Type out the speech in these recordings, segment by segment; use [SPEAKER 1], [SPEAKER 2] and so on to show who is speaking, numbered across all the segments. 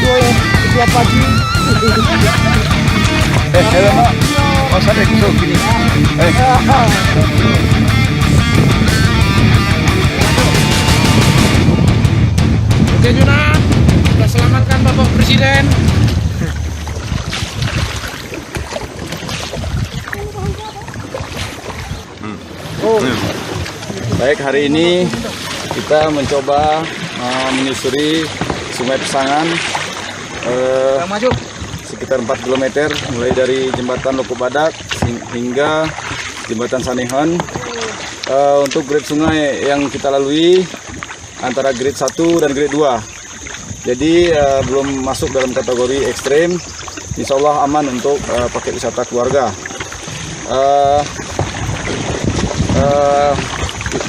[SPEAKER 1] Tiap pagi.
[SPEAKER 2] Hello Mak. Oh sadek so gini.
[SPEAKER 3] Oke Junat, kita selamatkan Bapak Presiden.
[SPEAKER 2] Baik, hari ini kita mencoba menyusuri Sungai Pesangan sekitar 4 km mulai dari jembatan Loko Badak hingga jembatan Sanihon. Untuk grade sungai yang kita lalui antara grade 1 dan grade 2. Jadi belum masuk dalam kategori ekstrem. Insya Allah aman untuk paket wisata keluarga.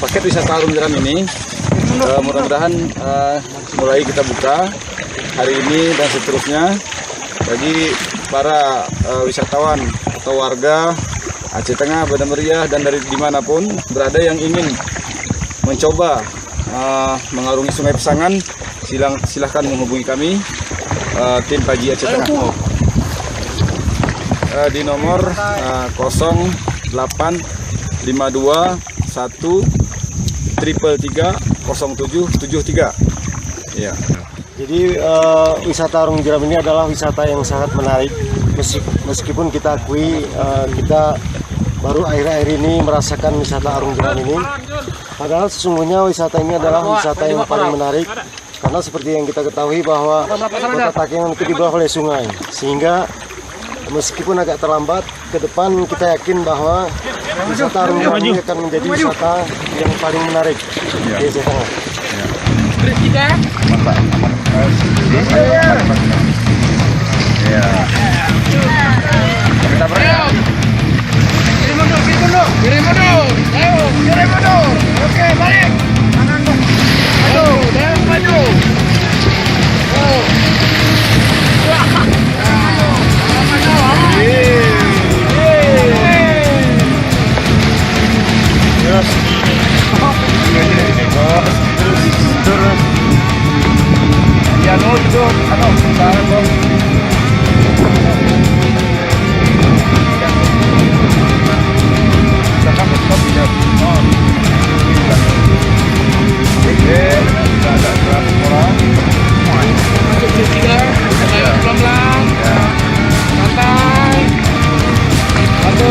[SPEAKER 2] Paket wisata Arung Jeram ini mudah-mudahan mulai kita buka hari ini dan seterusnya bagi para wisatawan atau warga Aceh Tengah, Banda Meriah dan dari dimanapun berada yang ingin mencoba mengarungi Sungai Pesangan, silahkan menghubungi kami tim Pagi Aceh Tengah di nomor 085213300773. Ya.
[SPEAKER 1] Jadi wisata Arung Jeram ini adalah wisata yang sangat menarik. Meskipun kita akui kita baru akhir-akhir ini merasakan wisata Arung Jeram ini. Padahal sesungguhnya wisata ini adalah wisata yang paling menarik. Karena seperti yang kita ketahui bahwa Kota Takengon itu dibelah oleh sungai. Sehingga meskipun agak terlambat, ke depan kita yakin bahwa wisata Arung Jeram ini akan menjadi wisata yang paling menarik di Aceh Tengah.
[SPEAKER 2] Ya. Kita berangkat.
[SPEAKER 3] Kiri mundur. Ayo, kiri mundur. Oke, balik. Kanan dong. Maju, dan maju. Oh. Wah. Maju.
[SPEAKER 2] Terus. Terus. Ya, no, itu, sekarang dong.
[SPEAKER 3] Pelan-pelan, santai, satu.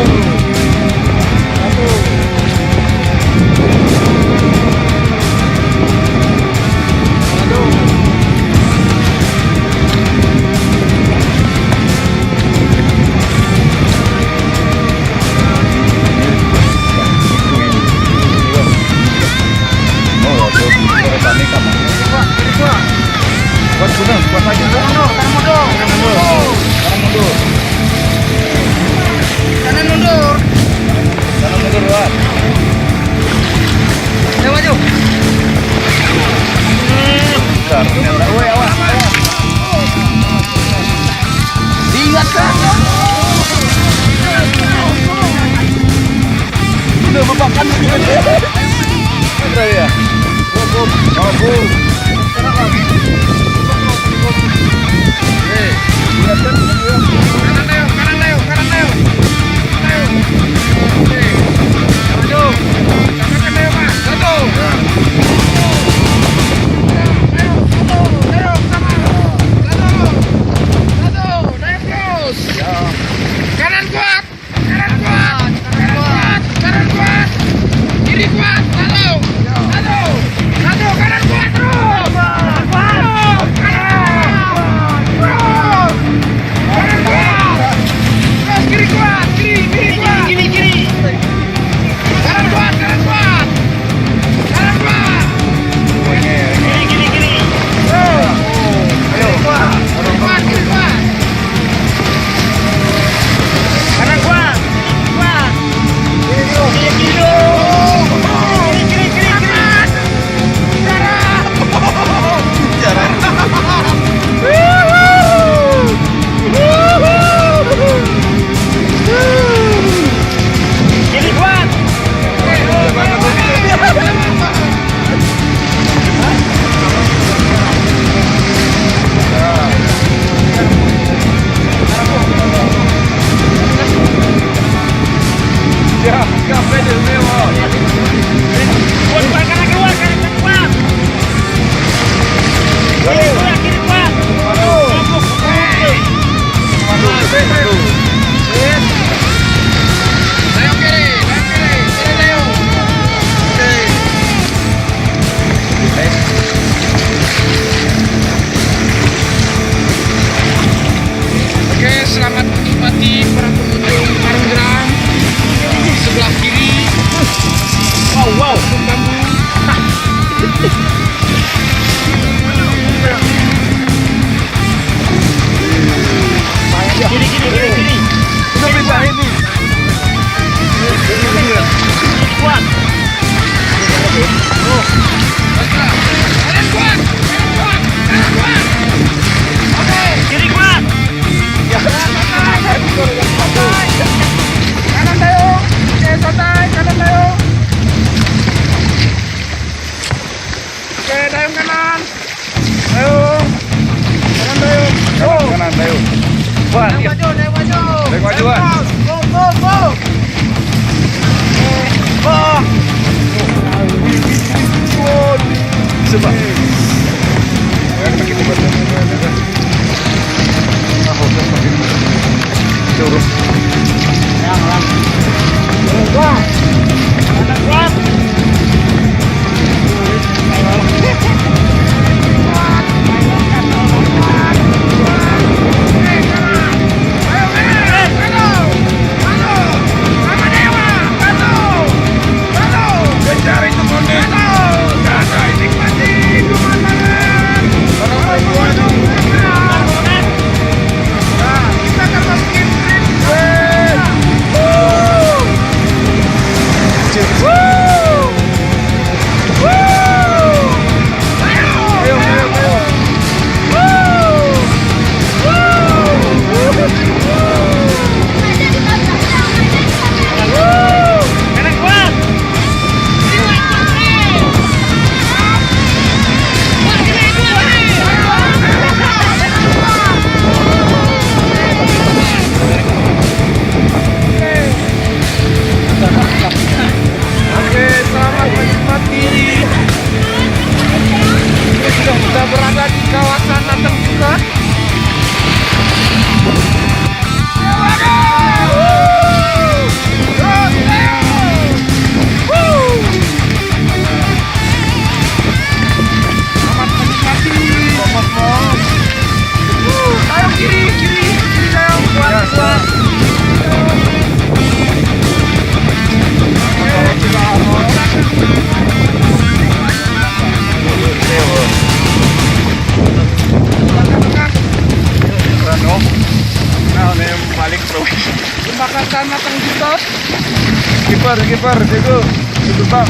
[SPEAKER 3] Kanan mundur. Ayo maju. Ingat kan?
[SPEAKER 2] Udah bebakan ya.
[SPEAKER 3] Kanan kuat.
[SPEAKER 2] Wah,
[SPEAKER 3] Naik maju, naik maju.
[SPEAKER 2] Naik maju, Pak.
[SPEAKER 3] Go, go, go.
[SPEAKER 2] coba. Ya, pakai tiba. Curus.
[SPEAKER 3] Sudah berada di kawasan Nateng juga. Selamat menikmati. Ayo kiri, kiri, kiri sayang, kuat, kuat.
[SPEAKER 2] Balik bro.
[SPEAKER 3] Jembatan Nateng juga.
[SPEAKER 2] Kiper, jago. Itu Bang.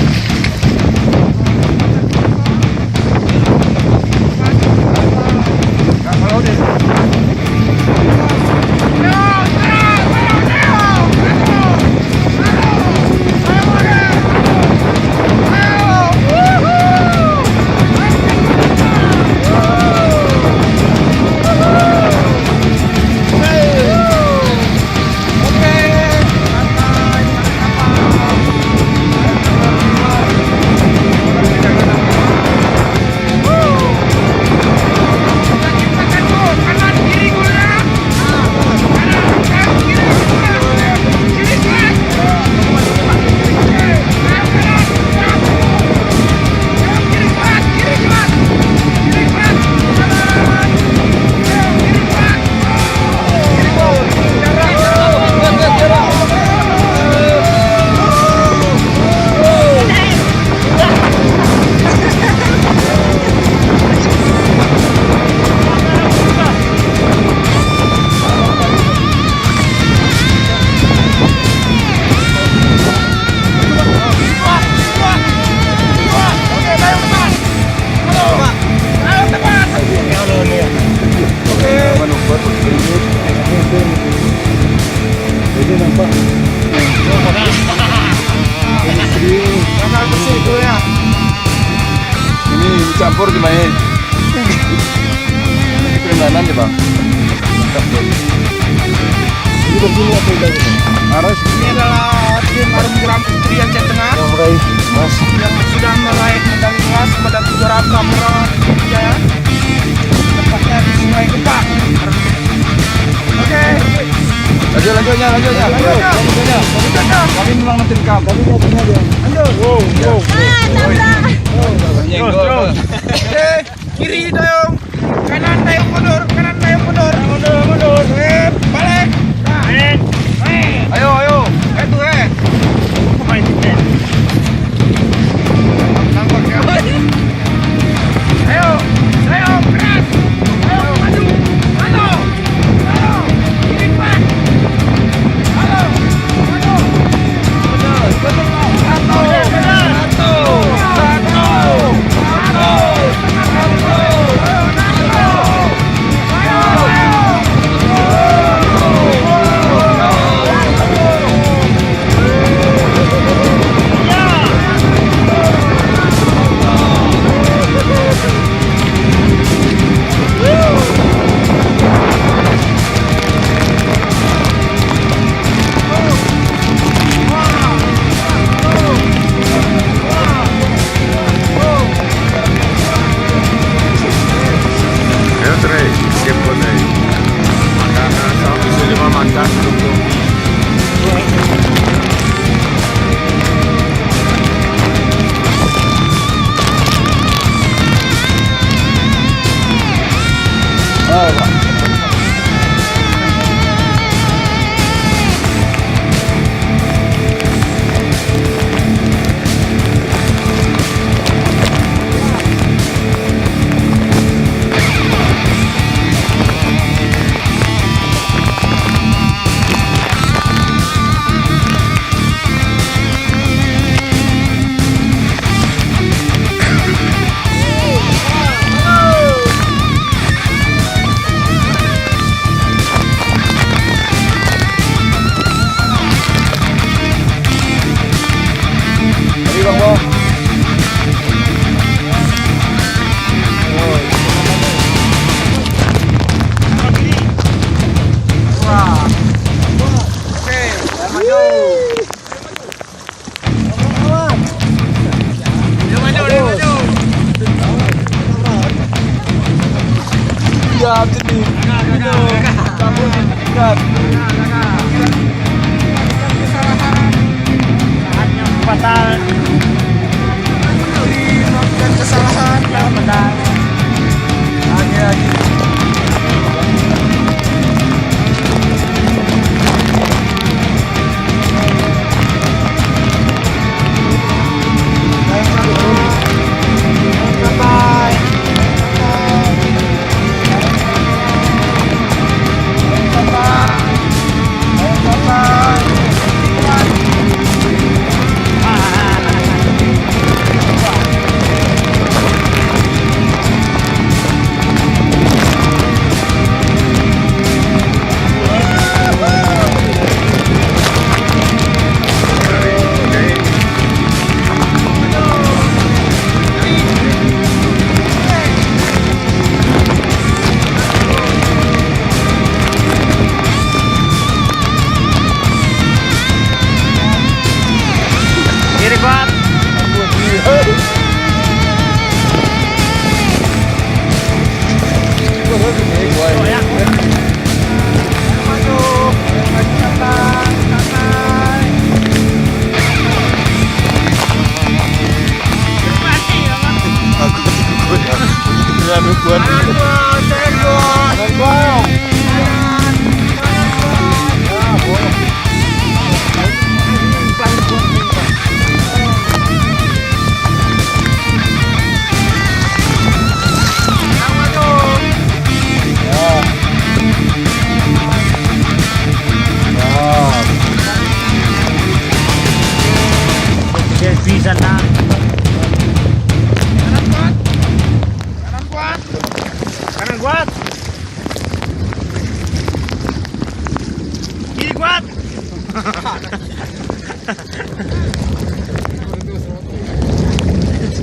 [SPEAKER 2] Ini campur gimana? Ini kerendahan ya Bang. Ini begini apa itu? Harus.
[SPEAKER 3] Ini adalah tim Arung Putri yang Tengah
[SPEAKER 1] Mulai Mas.
[SPEAKER 3] yang sudah meraih medali emas pada kejuaraan Pameran Jaya. Tempatnya di Sungai Gebang. Oke.
[SPEAKER 2] Lanjut. Kami memang nanti rekam. Kami mau punya dia. Lanjut.
[SPEAKER 3] Oke, kiri dayung, kanan dayung mundur, mundur. Balik.
[SPEAKER 2] Ayo.
[SPEAKER 3] Itu Nampak ya? Ayo, keras. Ayo, maju. Kiri depan. Maju. Satu.
[SPEAKER 2] Mantap jadi. Cabut dekat.
[SPEAKER 3] Fatal. Melakukan kesalahan yang benar.
[SPEAKER 2] Lagi.
[SPEAKER 3] Kiri kuat. Bisa nak. Kanan kuat. Kanan kuat. Kiri kuat.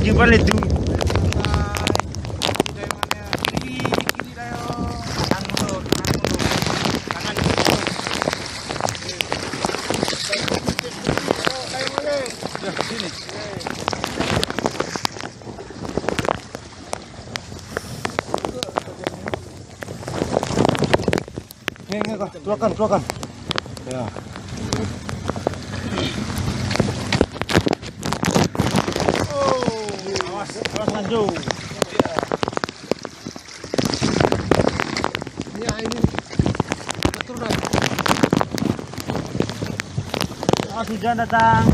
[SPEAKER 3] Gimana itu?
[SPEAKER 1] Keluarkan. Ya.
[SPEAKER 3] Awas maju.
[SPEAKER 1] Ya ini keturunan.
[SPEAKER 3] Hujan datang.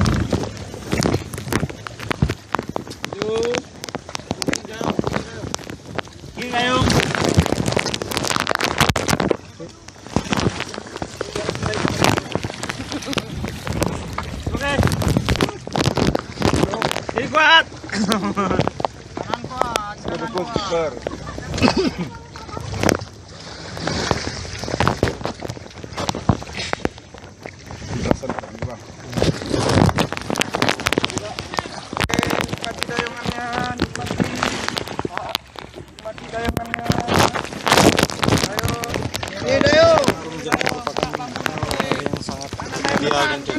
[SPEAKER 3] Kiri Gayung. Oke. Kiri kuat. Kanan kuat.
[SPEAKER 1] Dan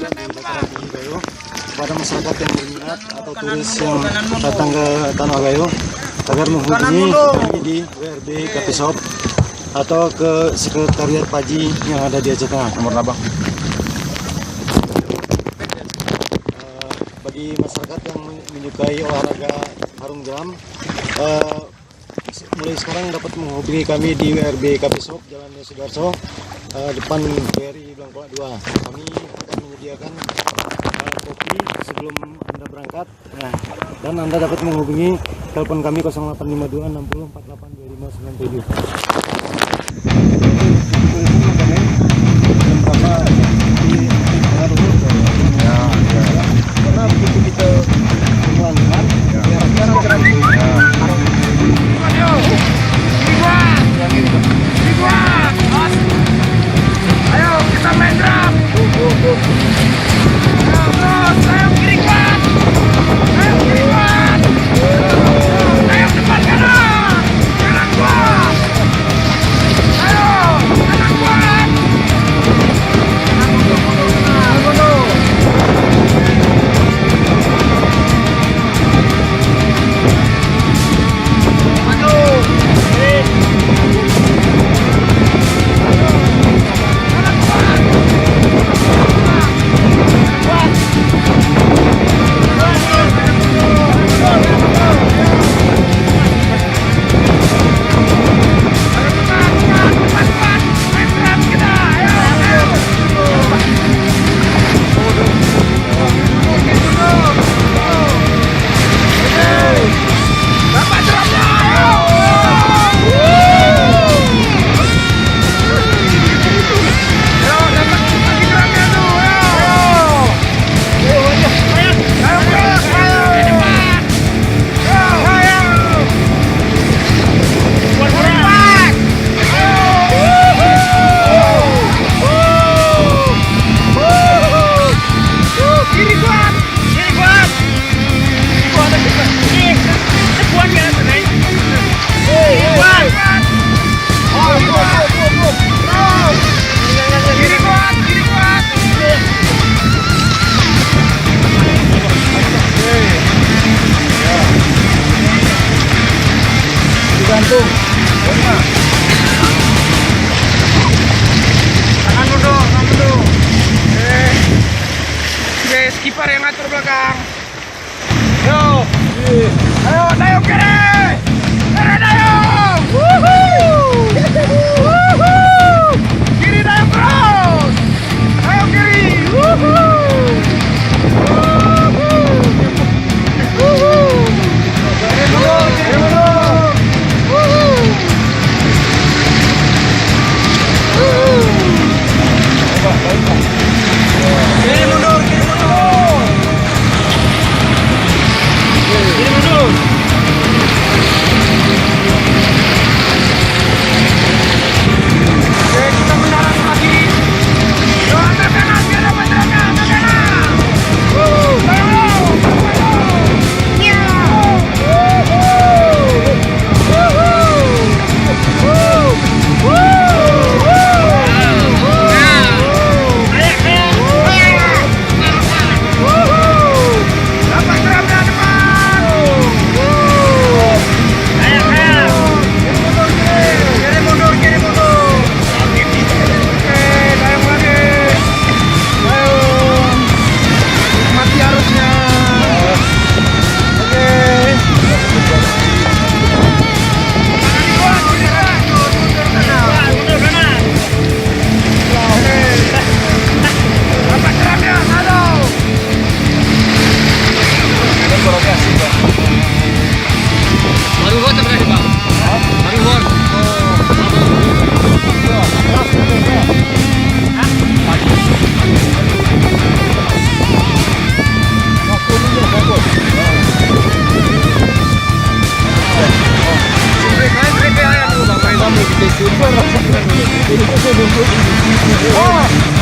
[SPEAKER 1] juga di dataran tinggi Gayo kepada masyarakat yang berminat atau turis yang datang ke Tanah Gayo agar menghubungi kami di WRB Kapishop atau ke Sekretariat Paji yang ada di Aceh Tengah.
[SPEAKER 2] Nomor abang.
[SPEAKER 1] Bagi masyarakat yang menyukai olahraga karung jeram, mulai sekarang dapat menghubungi kami di WRB Kapishop Jalan Sudarso, depan KRI Blangkolak 2. Kami akan menyediakan kopi sebelum Anda berangkat. Nah, dan Anda dapat menghubungi telepon kami 0852 60 48 25 97. Karena begitu kita pelan-pelan,
[SPEAKER 3] Ayo kita main drum. Terus, ayo kiri kuat. Ayo kiri kuat. Ayo depan kanan. Kanan kuat. Ayo kanan kuat. Kanan mundur.
[SPEAKER 2] Lampung.
[SPEAKER 3] Tangan mundur, tangan mundur. Oke, skipper yang ngatur belakang. Yo, ayo dayung kiri, kiri dayung. Wuhuu, wuhuu. Kiri dayung terus. Dayung kiri, wuhuu. Oh,